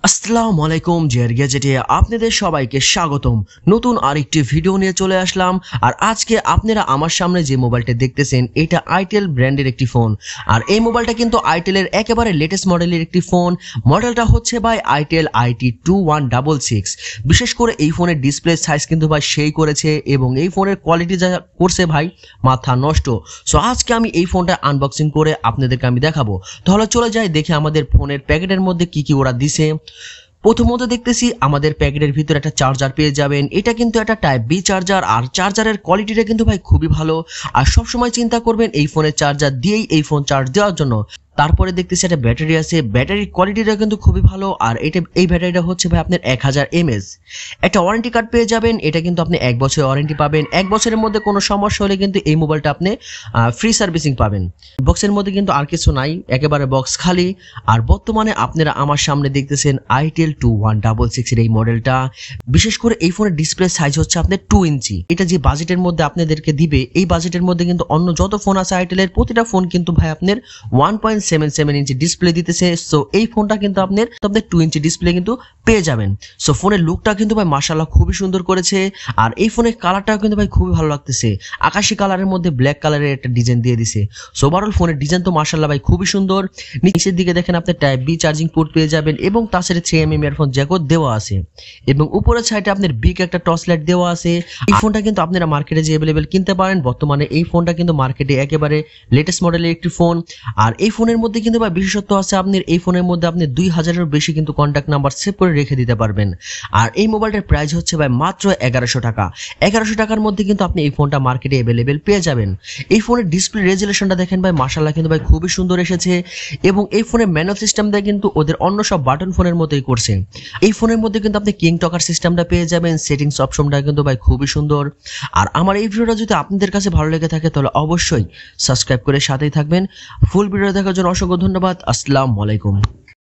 আসসালামু আলাইকুম GadgeT আপনাদের সবাইকে স্বাগতম। নতুন আরেকটি ভিডিও নিয়ে চলে আসলাম। আর আজকে আপনারা আমার সামনে যে মোবাইলটা দেখতেছেন এটা itel ব্র্যান্ডের একটি ফোন। আর এই মোবাইলটা কিন্তু আইটেলের একেবারে লেটেস্ট মডেলের একটি ফোন। মডেলটা হচ্ছে ভাই itel IT2166। বিশেষ করে এই ফোনের ডিসপ্লে সাইজ কিন্তু ভাই সেই করেছে এবং এই ফোনের কোয়ালিটি যা করছে ভাই মাথা নষ্ট। সো আজকে আমি এই ফোনটা আনবক্সিং করে আপনাদেরকে আমি দেখাবো। তাহলে চলে যাই দেখে আমাদের ফোনের প্যাকেটের মধ্যে কি কি ওরা দিছে। প্রথমত দেখতেছি আমাদের প্যাকেটের ভিতরে একটা চার্জার পেয়ে যাবেন। এটা কিন্তু একটা টাইপ বি চার্জার, আর চার্জারের কোয়ালিটিটা কিন্তু ভাই খুবই ভালো। আর সবসময় চিন্তা করবেন এই ফোনের চার্জার দিয়েই এই ফোন চার্জ দেওয়ার জন্য। তারপরে দেখতেছি একটা ব্যাটারি আছে, ব্যাটারির কোয়ালিটিটা কিন্তু খুবই ভালো। আর এই ব্যাটারিটা হচ্ছে ভাই আপনার 1000 mAh। একটা ওয়ারেন্টি কার্ড পেয়ে যাবেন, এটা কিন্তু আপনি 1 বছরের ওয়ারেন্টি পাবেন। 1 বছরের মধ্যে কোনো সমস্যা হলে কিন্তু এই মোবাইলটা আপনি ফ্রি সার্ভিসিং পাবেন। বক্সের মধ্যে কিন্তু আর কিছু নাই, একেবারে বক্স খালি। আর বর্তমানে আপনারা আমার সামনে দেখতেছেন itel 2166 এর এই মডেলটা। বিশেষ করে এই ফোনের ডিসপ্লে সাইজ হচ্ছে আপনার 2 ইঞ্চি। এটা যে বাজেটের মধ্যে আপনাদেরকে দিবে, এই বাজেটের মধ্যে কিন্তু অন্য যত ফোন আছে আইটেলের প্রতিটা ফোন কিন্তু ভাই আপনার 1.77 ইঞ্চি ডিসপ্লে দিতেছে। সো এই ফোনটা কিন্তু আপনার 2 ইঞ্চি ডিসপ্লে কিন্তু পেয়ে যাবেন। সো ফোনের লুকটা কিন্তু ভাই মাশাআল্লাহ খুবই সুন্দর করেছে। আর এই ফোনের কালারটাও কিন্তু ভাই খুবই ভালো লাগতেছে, আকাশি কালারের মধ্যে ব্ল্যাক কালারের একটা ডিজাইন দিয়ে দিছে। সো ওভারঅল ফোনের ডিজাইন তো মাশাআল্লাহ ভাই খুবই সুন্দর। নিচের দিকে দেখেন আপনি টাইপ বি চার্জিং পোর্ট পেয়ে যাবেন এবং তার সাথে 3mm ইয়ারফোন জ্যাকও দেওয়া আছে এবং উপরের সাইডে আপনার বিগ একটা টর্চ লাইট দেওয়া আছে। এই ফোনটা কিন্তু আপনারা মার্কেটে যে अवेलेबल কিনতে পারেন। বর্তমানে এই ফোনটা কিন্তু মার্কেটে একেবারে লেটেস্ট মডেলের একটি ফোন। আর এই ফোনের মধ্যে কিন্তু ভাই বিশেষত্ব আছে, আপনার এই ফোনের মধ্যে আপনি 2000 এর বেশি কিন্তু কন্টাক্ট নাম্বার সেভ করে রেখে দিতে পারবেন। আর এই মোবাইলটার প্রাইস হচ্ছে ভাই মাত্র 1100 টাকা। 1100 টাকার মধ্যে কিন্তু আপনি এই ফোনটা মার্কেটে अवेलेबल পেয়ে যাবেন। এই ফোনের ডিসপ্লে রেজুলেশনটা দেখেন ভাই মাশাআল্লাহ কিন্তু ভাই খুবই সুন্দর এসেছে এবং এই ফোনের ম্যানুয়াল সিস্টেমটা কিন্তু ওদের অন্য সব বাটন ফোনের মতোই করছে। এই ফোনের মধ্যে কিন্তু আপনি কিং টকার সিস্টেমটা পেয়ে যাবেন। সেটিংস অপশনটা কিন্তু ভাই খুবই সুন্দর। আর আমার এই ভিডিওটা যদি আপনাদের কাছে ভালো লেগে থাকে তাহলে অবশ্যই সাবস্ক্রাইব করে সাথেই থাকবেন। ফুল ভিডিও দেখার জন্য অসংখ্য ধন্যবাদ। আসসালামু আলাইকুম।